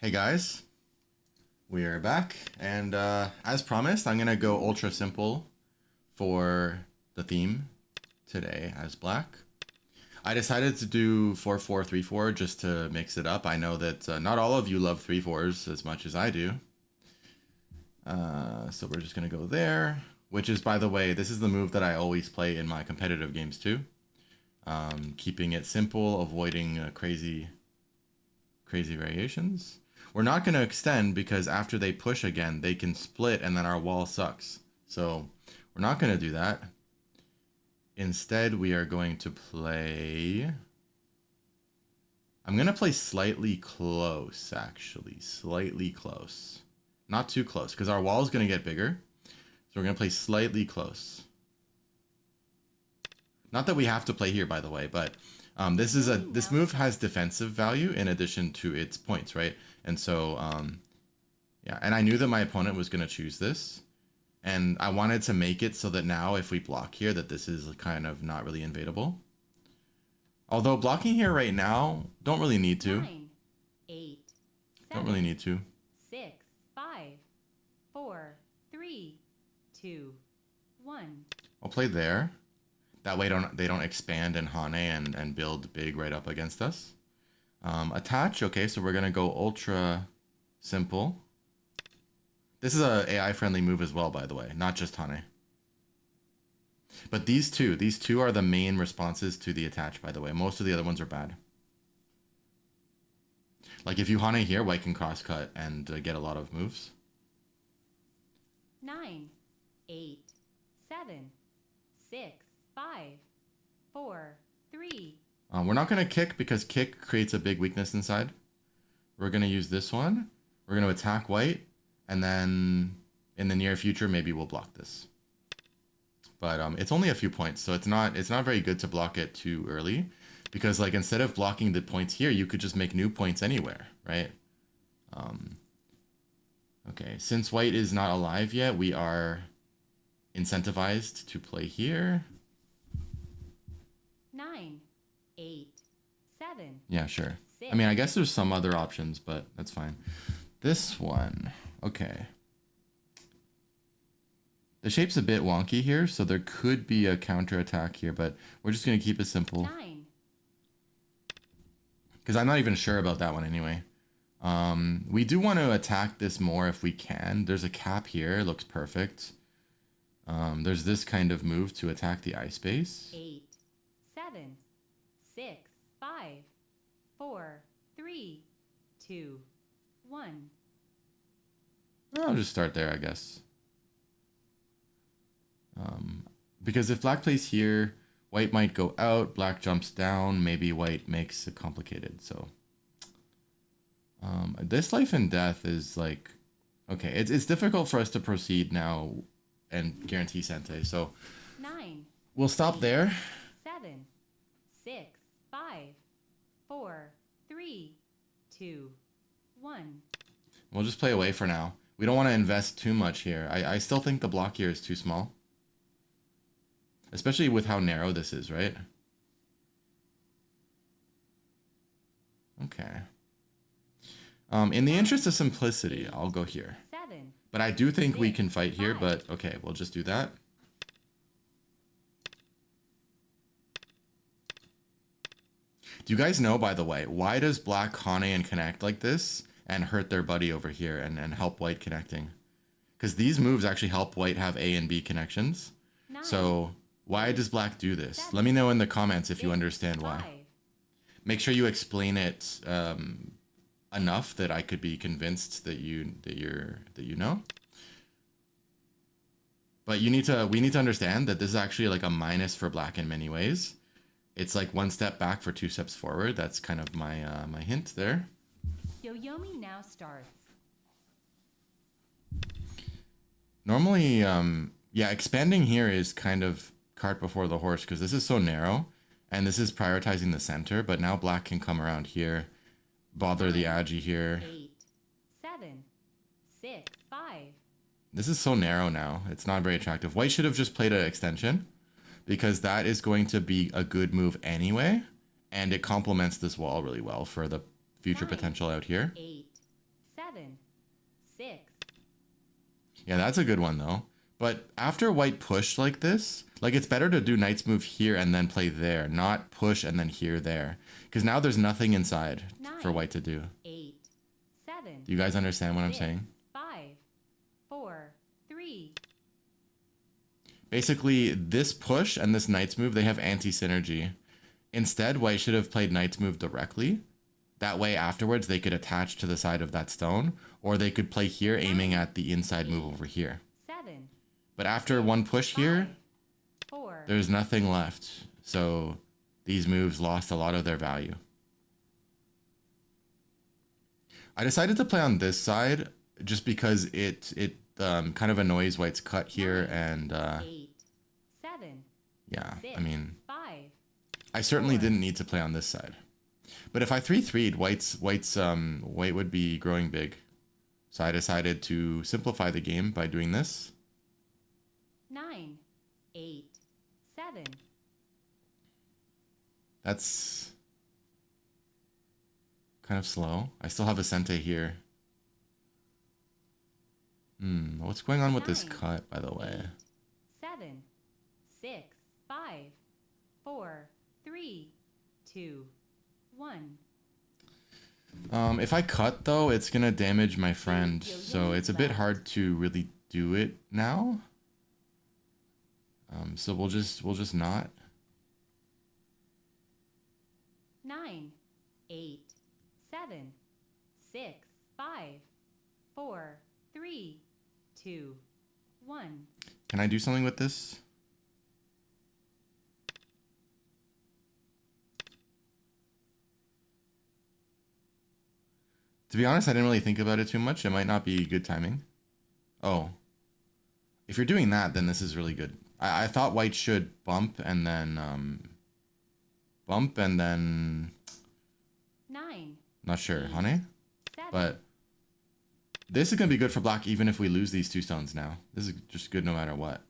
Hey guys, we are back, and as promised, I'm gonna go ultra simple for the theme today as black. I decided to do 4-4-3-4 just to mix it up. I know that not all of you love 3-4s as much as I do. So we're just gonna go there, which is, by the way, this is the move that I always play in my competitive games too. Keeping it simple, avoiding crazy variations. We're not going to extend because after they push again, they can split and then our wall sucks. So we're not going to do that. Instead, we are going to play... I'm going to play slightly close, actually. Slightly close. Not too close, because our wall is going to get bigger. So we're going to play slightly close. Not that we have to play here, by the way, but this move has defensive value in addition to its points, right? And so, yeah, and I knew that my opponent was going to choose this, and I wanted to make it so that now if we block here, that this is kind of not really invadable. Although blocking here right now, don't really need to. 9, 8, 7, don't really need to. 6, 5, 4, 3, 2, 1. I'll play there. That way they don't expand and Hane and build big right up against us. Attach, okay, so we're gonna go ultra simple. This is a AI friendly move as well, by the way, not just Hane. But these two are the main responses to the attach, by the way. Most of the other ones are bad. Like if you Hane here, white can crosscut and get a lot of moves. 9, 8, 7, 6, 5, 4, 3. We're not going to kick because kick creates a big weakness inside. We're going to use this one. We're going to attack white. And then in the near future, maybe we'll block this. But it's only a few points. So it's not very good to block it too early. Because like instead of blocking the points here, you could just make new points anywhere, right? Okay, since white is not alive yet, we are incentivized to play here. 9, 8, 7. Yeah, sure. 6. I mean, I guess there's some other options, but that's fine. This one, okay. The shape's a bit wonky here, so there could be a counterattack here, but we're just going to keep it simple. 9. Because I'm not even sure about that one anyway. We do want to attack this more if we can. There's a cap here, it looks perfect. There's this kind of move to attack the ice base. 8, 7, 6, 5, 4, 3, 2, 1. I'll just start there, I guess. Because if black plays here, white might go out, black jumps down, maybe white makes it complicated. So this life and death is like, okay, it's difficult for us to proceed now and guarantee Sente. So 9. We'll stop there. 7, 6, 5, 4, 3, 2, 1. We'll just play away for now. We don't want to invest too much here. I still think the block here is too small. Especially with how narrow this is, right? Okay. In the interest of simplicity, I'll go here. 7. But I do think we can fight here, but okay, we'll just do that. Do you guys know, by the way, why does black Hane and connect like this and hurt their buddy over here and help white connecting? Because these moves actually help white have A and B connections. 9. So why does black do this? Let me know in the comments if you understand why. 5. Make sure you explain it enough that I could be convinced that you know. But we need to understand that this is actually like a minus for black in many ways. It's like one step back for two steps forward. That's kind of my my hint there. Yoyomi now starts. Normally, yeah, expanding here is kind of cart before the horse because this is so narrow and this is prioritizing the center, but now black can come around here, bother the agi here. 8, 7, 6, 5. This is so narrow now. It's not very attractive. White should have just played an extension because that is going to be a good move anyway, and it complements this wall really well for the future 9, potential out here. 8, 7, 6, Yeah, that's a good one though. But after white pushed like this, like it's better to do knight's move here and then play there, not push and then here, there. Because now there's nothing inside 9, for white to do. 8, 7. Do you guys understand what I'm 6, saying? 5, 4, 3. Basically, this push and this knight's move, they have anti-synergy. Instead, white should have played knight's move directly. That way, afterwards, they could attach to the side of that stone, or they could play here, aiming at the inside move over here. 7. But after one push here, 4. there's nothing left. So these moves lost a lot of their value. I decided to play on this side just because it kind of annoys white's cut here, and 8, 7. yeah, 6, I mean, 5. I certainly 4. didn't need to play on this side. But if I 3-3'd, white would be growing big. So I decided to simplify the game by doing this. 9, 8, 7. That's kind of slow. I still have a Sente here. What's going on with this 9, cut, by the way? 8, 7, 6, 5, 4, 3, 2, 1. If I cut though, it's gonna damage my friend, so it's a bit hard to really do it now. So we'll just not. 9, 8, 7, 6, 5, 4, 3, 2, 1. Can I do something with this? To be honest, I didn't really think about it too much. It might not be good timing. Oh. If you're doing that, then this is really good. I thought white should bump and then 9, not sure, honey? 7. But this is going to be good for black even if we lose these two stones now. This is just good no matter what.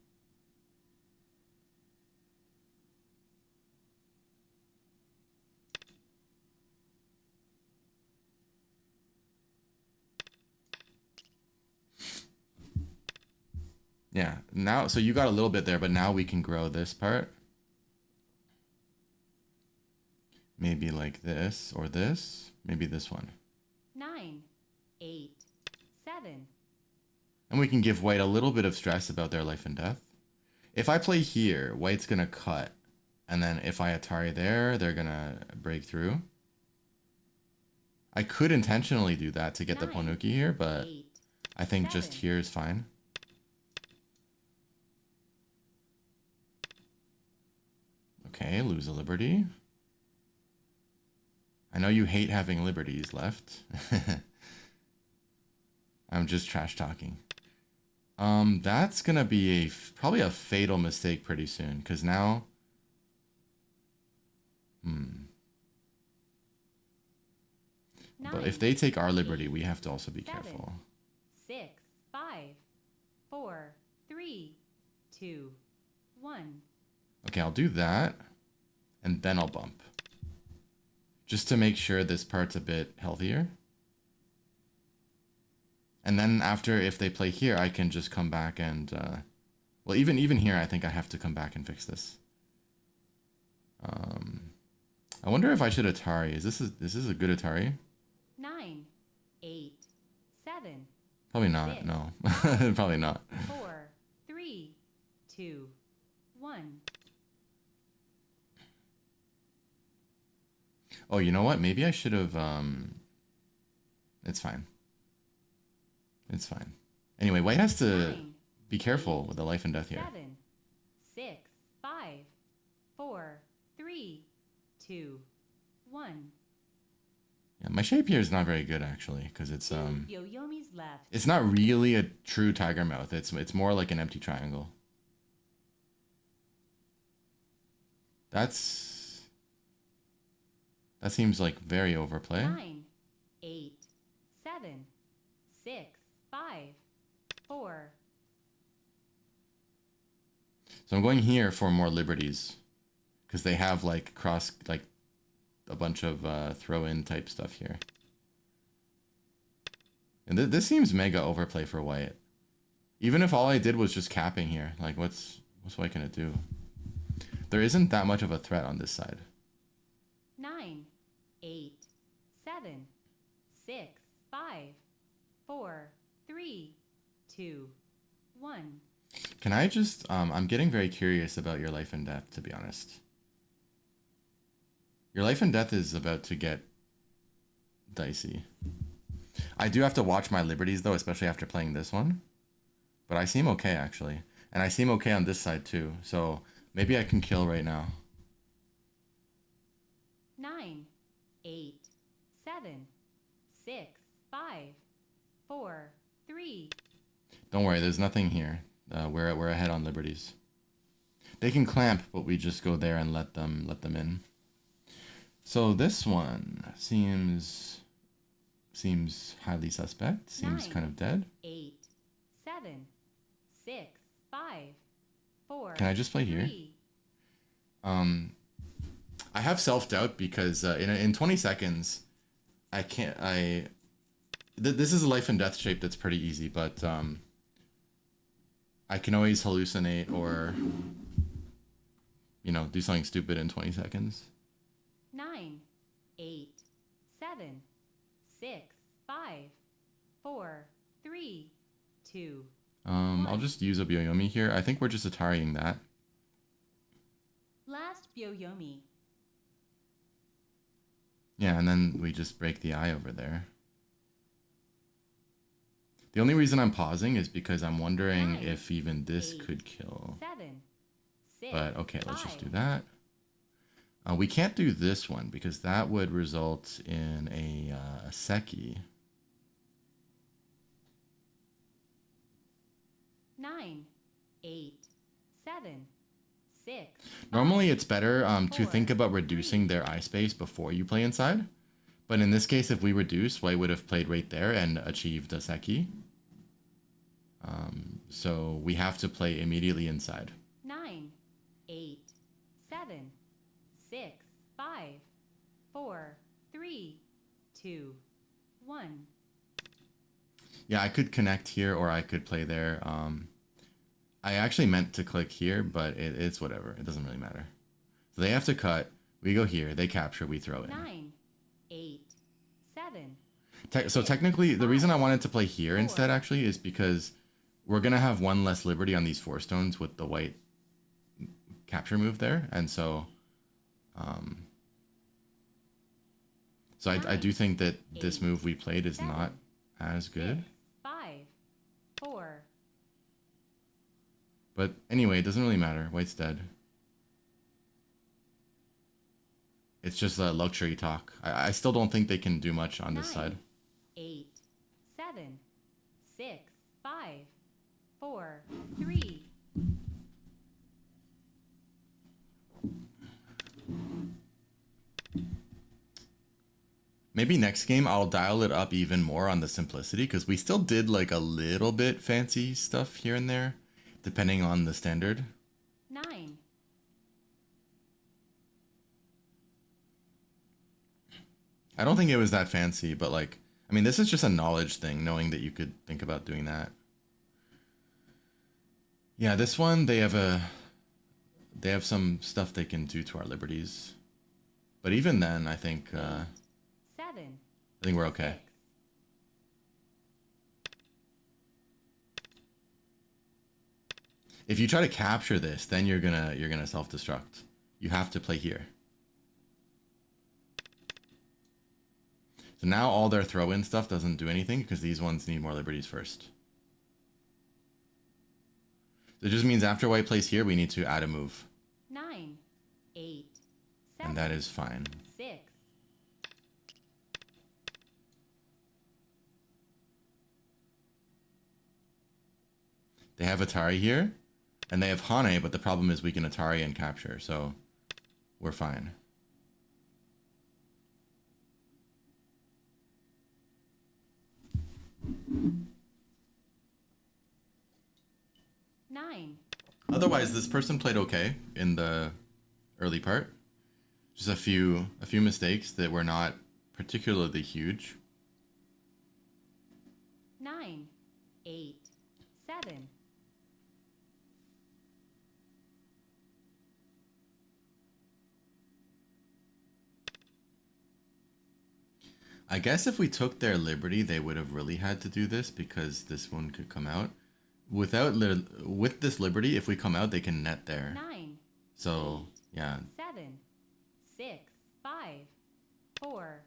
Yeah, now, so you got a little bit there, but now we can grow this part. Maybe like this or this. Maybe this one. 9, 8, 7. And we can give white a little bit of stress about their life and death. If I play here, white's going to cut. And then if I Atari there, they're going to break through. I could intentionally do that to get the 9, Ponuki here, but 8, I think just 7. here is fine. Okay, lose a liberty. I know you hate having liberties left. I'm just trash talking. That's gonna be probably a fatal mistake pretty soon, because now... But if they take our liberty, we have to also be 7, careful. 6, 5, 4, 3, 2, 1. Okay, I'll do that, and then I'll bump. Just to make sure this part's a bit healthier. And then after, if they play here, I can just come back and... well, even here, I think I have to come back and fix this. I wonder if I should Atari. Is this a good Atari? 9, 8, 7. Probably not, 6, no. Probably not. 4, 3, 2, 1. Oh, you know what? Maybe I should have... It's fine. It's fine. Anyway, white has to 9, be careful with the life and death here. 7, 6, 5, 4, 3, 2, 1. Yeah, my shape here is not very good actually, because it's Yo-Yomi's left. it's not really a true tiger mouth. It's more like an empty triangle. That seems like very overplay. 9, 8, 7, 6, 5, 4. So I'm going here for more liberties, because they have like a bunch of throw-in type stuff here. And this seems mega overplay for white. Even if all I did was just capping here, like what's white gonna do? There isn't that much of a threat on this side. 9, 8, 7, 6, 5, 4, 3, 2, 1. Can I just, I'm getting very curious about your life and death, to be honest. Your life and death is about to get dicey. I do have to watch my liberties, though, especially after playing this one. But I seem okay, actually. And I seem okay on this side, too. So maybe I can kill right now. 9, 8, 7, 6, 5, 4, 3. Don't worry, there's nothing here. We're ahead on liberties. They can clamp, but we just go there and let them in. So this one seems highly suspect. Seems 9, kind of dead. 8, 7, 6, 5, 4. Can I just play here? 3. I have self-doubt because in 20 seconds, I can't. This is a life and death shape that's pretty easy, but I can always hallucinate or, you know, do something stupid in 20 seconds. 9, 8, 7, 6, 5, 4, 3, 2. I'll just use a Byoyomi here. I think we're just Atariing that. Last Byoyomi. Yeah, and then we just break the eye over there. The only reason I'm pausing is because I'm wondering 9, if even this 8, could kill. 7, 6, But okay, let's just 5. do that. We can't do this one because that would result in a Seki. 9, 8, 7, 6. Normally it's better to 4, think about 3. reducing their eye space before you play inside. But in this case, if we reduce, white would have played right there and achieved a Seki. So we have to play immediately inside. 9, 8, 7, 6, 5, 4, 3, 2, 1. Yeah, I could connect here or I could play there. I actually meant to click here, but it's whatever. It doesn't really matter. So they have to cut. We go here. They capture. We throw in. 9, 8, 7. So technically, the reason I wanted to play here 4. instead actually is because we're going to have one less liberty on these 4 stones with the white capture move there. And so, I do think that this move we played is not as good. 6, 5, 4. But anyway, it doesn't really matter. White's dead. It's just a luxury talk. I still don't think they can do much on this 9, side. 8, 7, 6, 5, 4, 3. Maybe next game I'll dial it up even more on the simplicity because we still did like a little bit fancy stuff here and there, depending on the standard. 9. I don't think it was that fancy, but like, I mean, this is just a knowledge thing, knowing that you could think about doing that. Yeah, this one, they have some stuff they can do to our liberties. But even then, I think 7. I think we're okay. 6. If you try to capture this, then you're gonna self-destruct. You have to play here. So now all their throw-in stuff doesn't do anything because these ones need more liberties first. So it just means after white plays here, we need to add a move. 9, 8, 7. And that is fine. 6. They have Atari here, and they have Hane, but the problem is we can Atari and capture, so we're fine. Otherwise, this person played okay in the early part. Just a few mistakes that were not particularly huge. 9, 8, 7. I guess if we took their liberty, they would have really had to do this because this one could come out. With this liberty, if we come out, they can net there. 9, So, yeah. 7, 6, 5, 4.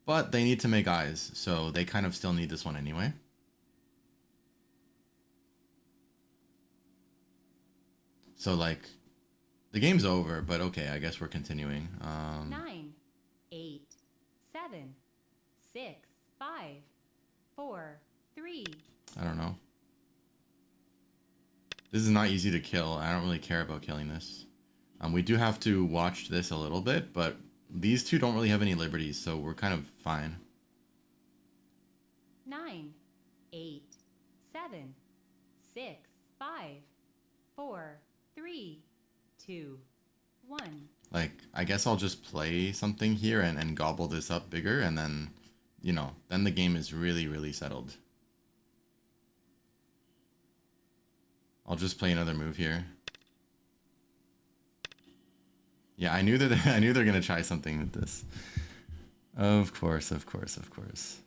But they need to make eyes, so they kind of still need this one anyway. So, like, the game's over, but okay, I guess we're continuing. 9, 8, 7, 6, 5, 4, 3. I don't know. This is not easy to kill. I don't really care about killing this. We do have to watch this a little bit, but these two don't really have any liberties, so we're kind of fine. 9, 8, 7, 6, 5, 4, 3, 2, 1. Like, I guess I'll just play something here and gobble this up bigger, and then, you know, then the game is really, really settled. I'll just play another move here. Yeah, I knew that I knew they're gonna try something with this. Of course, of course, of course.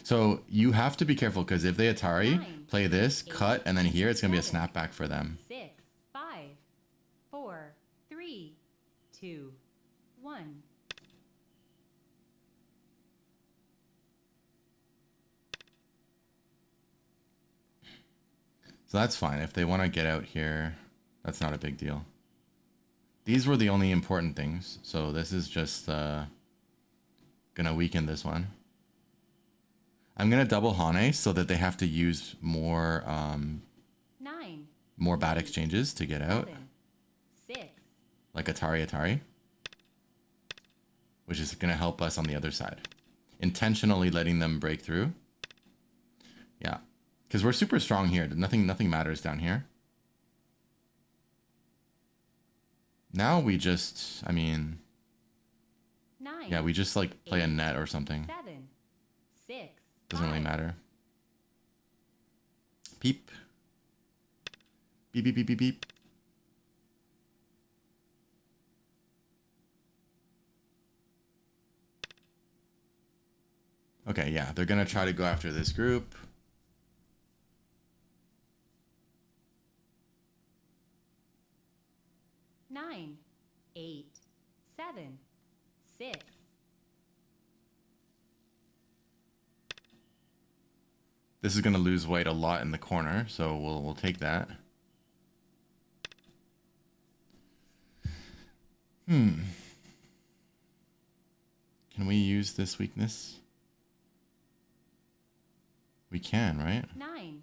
So you have to be careful because if they Atari, 9, play this, 8, cut, and then here it's gonna be a 7, snapback for them. 6, 5, 4, 3, 2, 1. So that's fine. If they want to get out here, that's not a big deal. These were the only important things. So this is just gonna weaken this one. I'm gonna double Hane so that they have to use more 9, more bad exchanges to get out. 7, 6. Like Atari, which is gonna help us on the other side. Intentionally letting them break through. Yeah. Because we're super strong here. Nothing matters down here. Now we just, I mean, 9, yeah, we just like play a net or something. 7, 6. Doesn't really 5. matter. Peep. Beep, beep, beep, beep, beep. Okay, yeah, they're gonna try to go after this group. Nine, 8, 7, 6. This is gonna lose white a lot in the corner, so we'll take that. Can we use this weakness? We can, right? 9,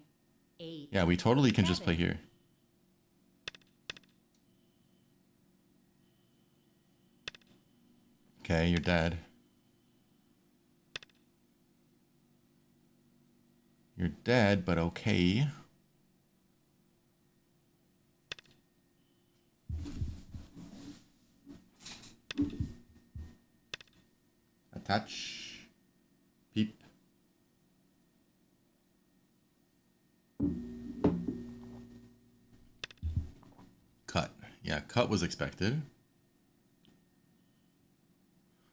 8. Yeah, we totally can just play 7. here. Okay, you're dead. You're dead, but okay. Attach. Peep. Cut. Yeah, cut was expected.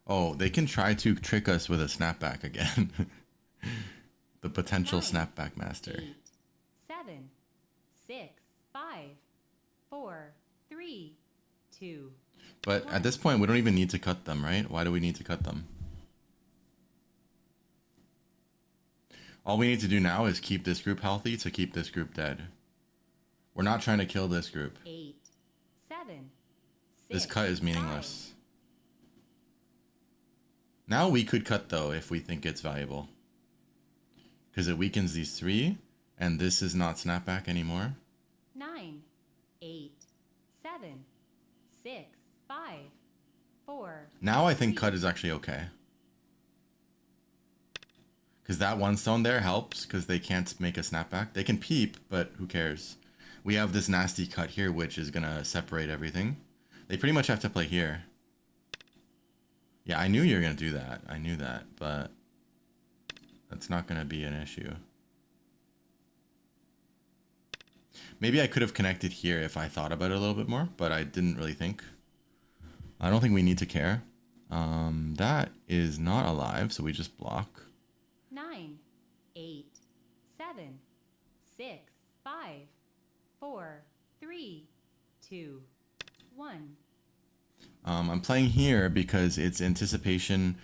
Oh, they can try to trick us with a snapback again. The potential 9, snapback master. 8, 7, 6, 5, 4, 3, 2. But at this point, we don't even need to cut them, right? Why do we need to cut them? All we need to do now is keep this group healthy to keep this group dead. We're not trying to kill this group. 8, 7, 6. This cut is meaningless. Now we could cut, though, if we think it's valuable. Because it weakens these three, and this is not snapback anymore. 9, 8, 7, 6, 5, 4. Now I think 3. cut is actually okay. Because that one stone there helps, because they can't make a snapback. They can peep, but who cares? We have this nasty cut here, which is going to separate everything. They pretty much have to play here. Yeah, I knew you were going to do that. I knew that, but That's not going to be an issue. Maybe I could have connected here if I thought about it a little bit more, but I didn't really think. I don't think we need to care. That is not alive, so we just block. 9, 8, 7, 6, 5, 4, 3, 2, 1. I'm playing here because it's anticipation.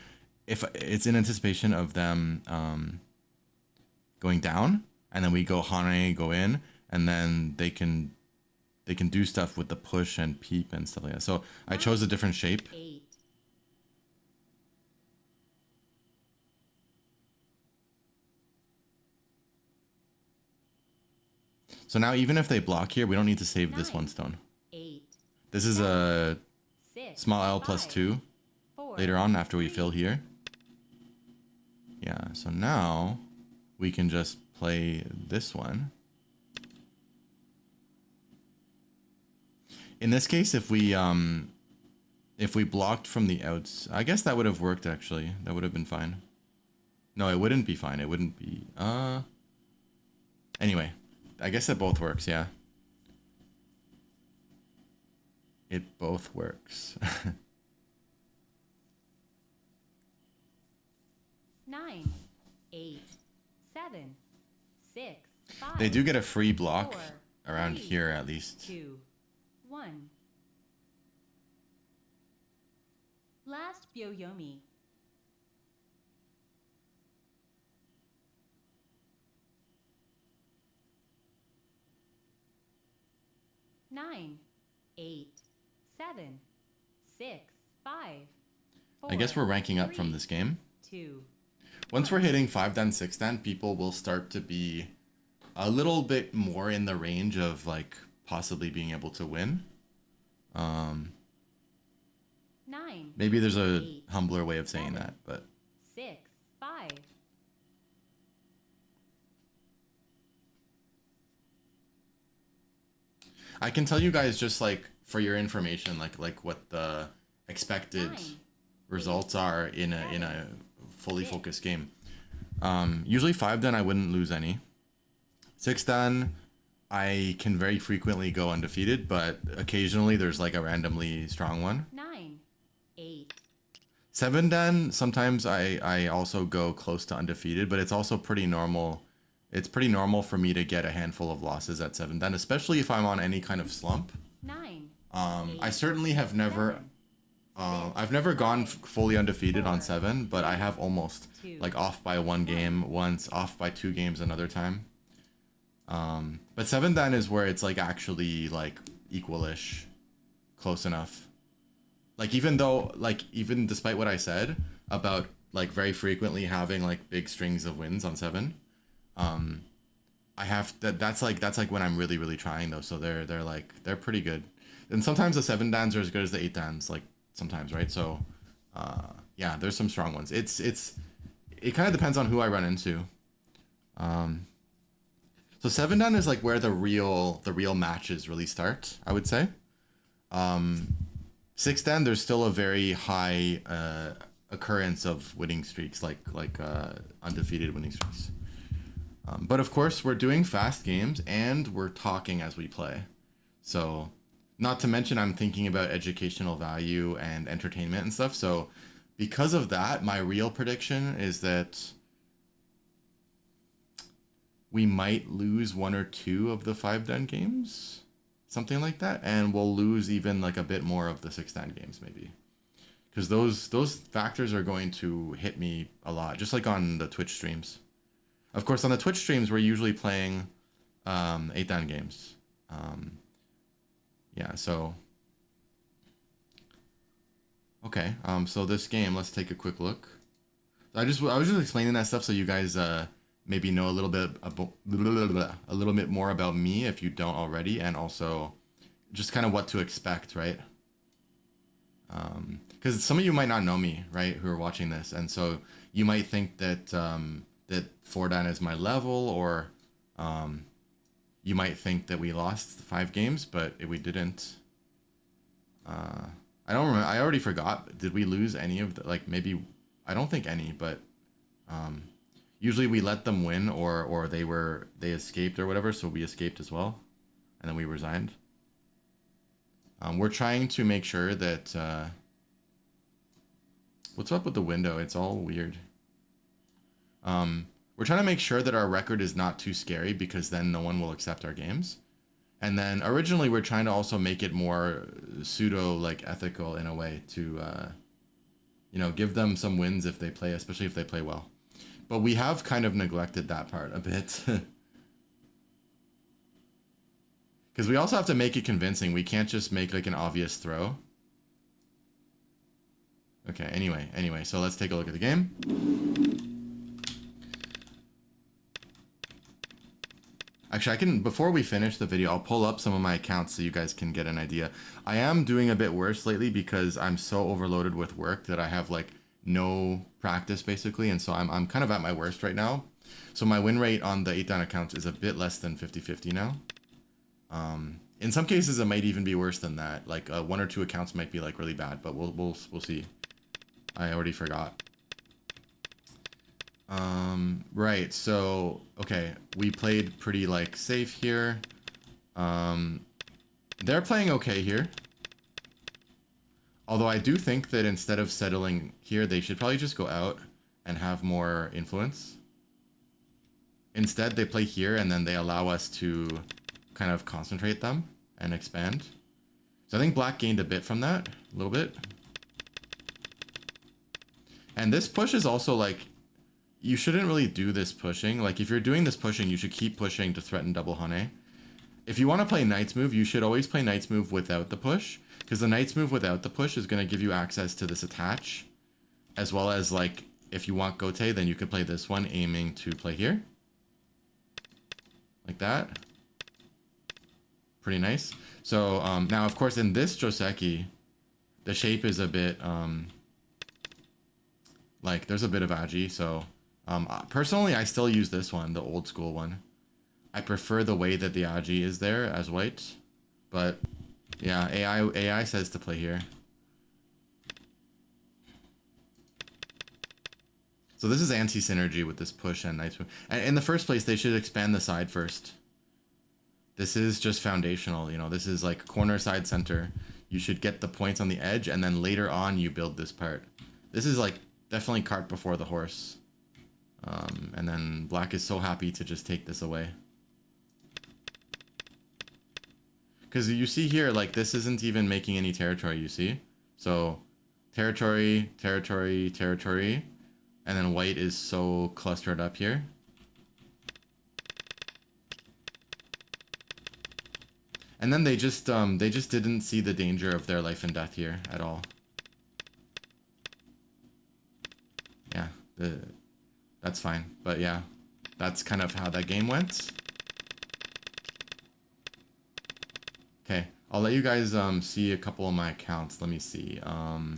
If it's in anticipation of them going down, and then we go Hane, go in, and then they can do stuff with the push and peep and stuff like that. So I chose a different shape. 8. So now even if they block here, we don't need to save this 9, one stone. 8, This is a 6, small L plus 5, 2 4, later on after we 3. fill here. Yeah, so now we can just play this one. In this case, if we blocked from the outs, I guess that would have worked actually. That would have been fine. No, it wouldn't be fine. It wouldn't be anyway, I guess it both works, yeah. It both works. 9, 8, 7, 6, 5. They do get a free block 4, around 3, here at least. 2, 1. Last Byoyomi. Nine, 8, 7, 6, 5, 4. I guess we're ranking up from 3, this game. 2. Once we're hitting 5 dan, 6 dan, people will start to be a little bit more in the range of like possibly being able to win. 9. Maybe there's a 8, humbler way of saying 7, that, but 6, 5. I can tell you guys just like for your information, like what the expected 9, results are in a 7, fully 6. focused game. Usually 5 dan I wouldn't lose any. 6 dan I can very frequently go undefeated, but occasionally there's like a randomly strong one. 9, 8. 7 dan sometimes I also go close to undefeated, but it's also pretty normal. It's pretty normal for me to get a handful of losses at 7 dan, especially if I'm on any kind of slump. 9. I certainly have never I've never gone fully undefeated on 7, but I have almost, like off by 1 game once, off by 2 games another time. But 7 dan is where it's like actually like equalish, close enough. Like even despite what I said about like very frequently having like big strings of wins on 7, I have that's like when I'm really trying though. So they're pretty good. And sometimes the 7 dans are as good as the 8 dans, like sometimes, right? So yeah, there's some strong ones. It kind of depends on who I run into. So 7 dan is like where the real matches really start, I would say. 6 dan, there's still a very high occurrence of winning streaks, like undefeated winning streaks. But of course, we're doing fast games and we're talking as we play. So, not to mention, I'm thinking about educational value and entertainment and stuff. So, because of that, my real prediction is that we might lose 1 or 2 of the 5 dan games, something like that, and we'll lose even like a bit more of the 6 dan games maybe, because those factors are going to hit me a lot, just like on the Twitch streams. Of course, on the Twitch streams, we're usually playing 8 dan games. Yeah, so okay. So this game, let's take a quick look. I was just explaining that stuff so you guys maybe know a little bit more about me if you don't already, and also just kind of what to expect, right? Because some of you might not know me, right, who are watching this, and so you might think that that 4 dan is my level, or you might think that we lost 5 games, but we didn't. I don't remember. I already forgot. Did we lose any of the, like, maybe, I don't think any, but Usually we let them win, or they escaped or whatever, so we escaped as well, and then we resigned. We're trying to make sure that what's up with the window? It's all weird. We're trying to make sure that our record is not too scary, because then no one will accept our games. And then originally we're trying to also make it more pseudo like ethical in a way to you know, give them some wins if they play, especially if they play well. But we have kind of neglected that part a bit. Because we also have to make it convincing. We can't just make like an obvious throw. Okay, anyway, so let's take a look at the game. Actually, I can, before we finish the video, I'll pull up some of my accounts so you guys can get an idea. I am doing a bit worse lately because I'm so overloaded with work that I have like no practice basically, and so I'm kind of at my worst right now. So my win rate on the 8-down accounts is a bit less than 50-50 now. In some cases it might even be worse than that. Like 1 or 2 accounts might be like really bad, but we'll see. I already forgot. Right, so okay, we played pretty like safe here. They're playing okay here. Although I do think that instead of settling here, they should probably just go out and have more influence. Instead, they play here and then they allow us to kind of concentrate them and expand. So I think black gained a bit from that, a little bit. And this push is also like, you shouldn't really do this pushing. Like if you're doing this pushing, you should keep pushing to threaten double Hane. If you want to play Knight's move, you should always play Knight's move without the push, because the Knight's move without the push is going to give you access to this attach, as well as like if you want Gote, then you could play this one aiming to play here. Like that. Pretty nice. So now of course in this Joseki, the shape is a bit like there's a bit of agi, so personally I still use this one, the old school one. I prefer the way that the agi is there as white, but yeah, AI says to play here. So this is anti-synergy with this push and Knight's move. And in the first place, they should expand the side first. This is just foundational, you know, this is like corner, side, center. You should get the points on the edge, and then later on you build this part. This is like definitely cart before the horse. And then black is so happy to just take this away. Because you see here, like this isn't even making any territory, you see? So territory, territory, territory, and then white is so clustered up here. And then they just didn't see the danger of their life and death here at all. Yeah, that's fine. But yeah, that's kind of how that game went. Okay, I'll let you guys see a couple of my accounts. Let me see. I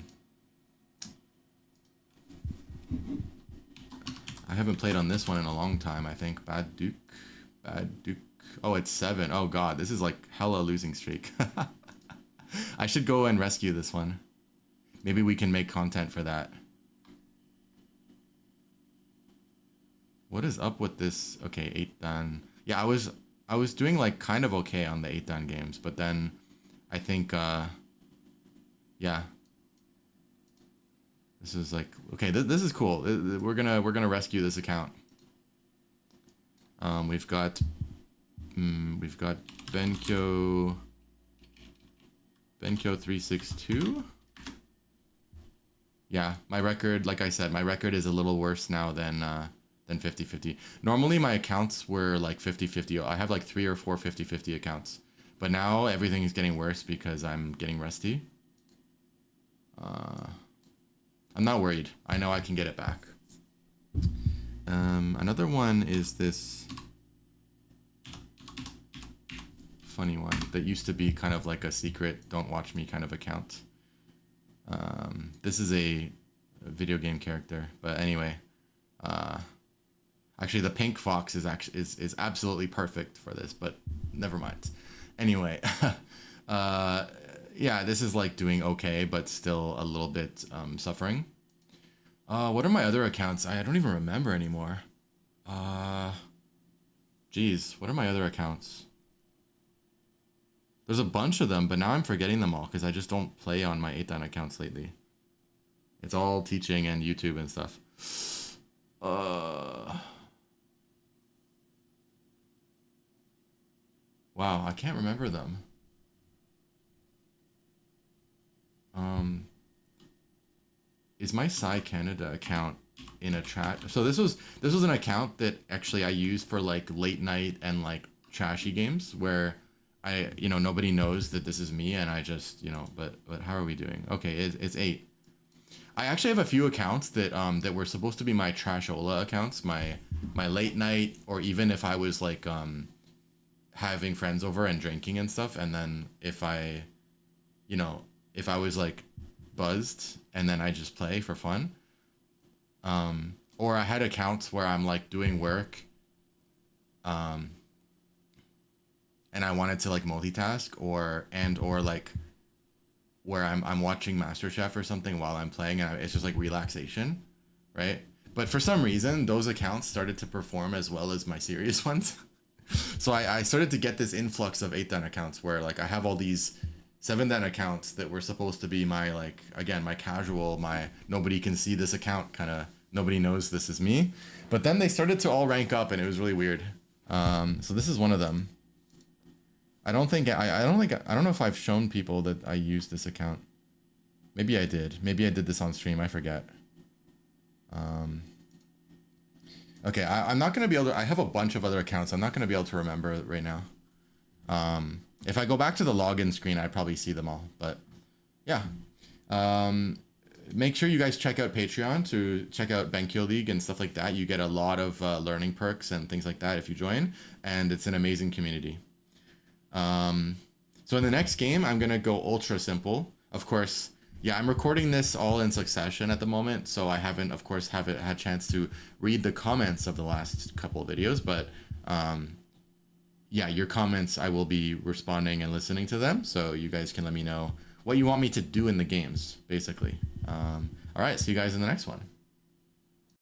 haven't played on this one in a long time, I think. Baduk. Oh, it's 7. Oh god, this is like hella losing streak. I should go and rescue this one. Maybe we can make content for that. What is up with this? Okay, 8-dan. Yeah, I was doing like kind of okay on the 8-dan games, but then I think yeah. This is like okay, this is cool. We're gonna rescue this account. We've got BenKyo 362. Yeah, my record, like I said, my record is a little worse now than 50-50. Normally my accounts were like 50-50. I have like 3 or 4 50-50 accounts. But now everything is getting worse because I'm getting rusty. I'm not worried. I know I can get it back. Another one is this funny one that used to be kind of like a secret don't watch me kind of account. This is a video game character, but anyway, actually the pink fox is absolutely perfect for this, but never mind. Anyway, yeah, this is like doing okay, but still a little bit suffering. What are my other accounts? I don't even remember anymore. Geez, what are my other accounts? There's a bunch of them, but now I'm forgetting them all because I just don't play on my 8dan accounts lately. It's all teaching and YouTube and stuff. Wow, I can't remember them. Is my Psy Canada account in a chat? So this was an account that actually I used for like late night and like trashy games where nobody knows that this is me and I just, but how are we doing? Okay, it's 8. I actually have a few accounts that were supposed to be my Trashola accounts, my late night, or even if I was like having friends over and drinking and stuff, and then if I was like buzzed and then I just play for fun. Or I had accounts where I'm like doing work and I wanted to like multitask or like where I'm watching MasterChef or something while I'm playing and it's just like relaxation, right? But for some reason, those accounts started to perform as well as my serious ones. So I started to get this influx of 8dan accounts where like I have all these 7dan accounts that were supposed to be my like, again, my casual, my nobody can see this account kind of, nobody knows this is me. But then they started to all rank up and it was really weird. So this is one of them. I don't know if I've shown people that I use this account. Maybe I did. Maybe I did this on stream. I forget. Okay, I'm not going to be able to... I have a bunch of other accounts. I'm not going to be able to remember it right now. If I go back to the login screen, I'd probably see them all. But, yeah. Make sure you guys check out Patreon to check out BenKyo League and stuff like that. You get a lot of learning perks and things like that if you join. And it's an amazing community. So in the next game, I'm going to go ultra simple. Of course, yeah, I'm recording this all in succession at the moment, so I haven't, of course, had a chance to read the comments of the last couple of videos, but yeah, your comments, I will be responding and listening to them, so you guys can let me know what you want me to do in the games, basically. All right, see you guys in the next one.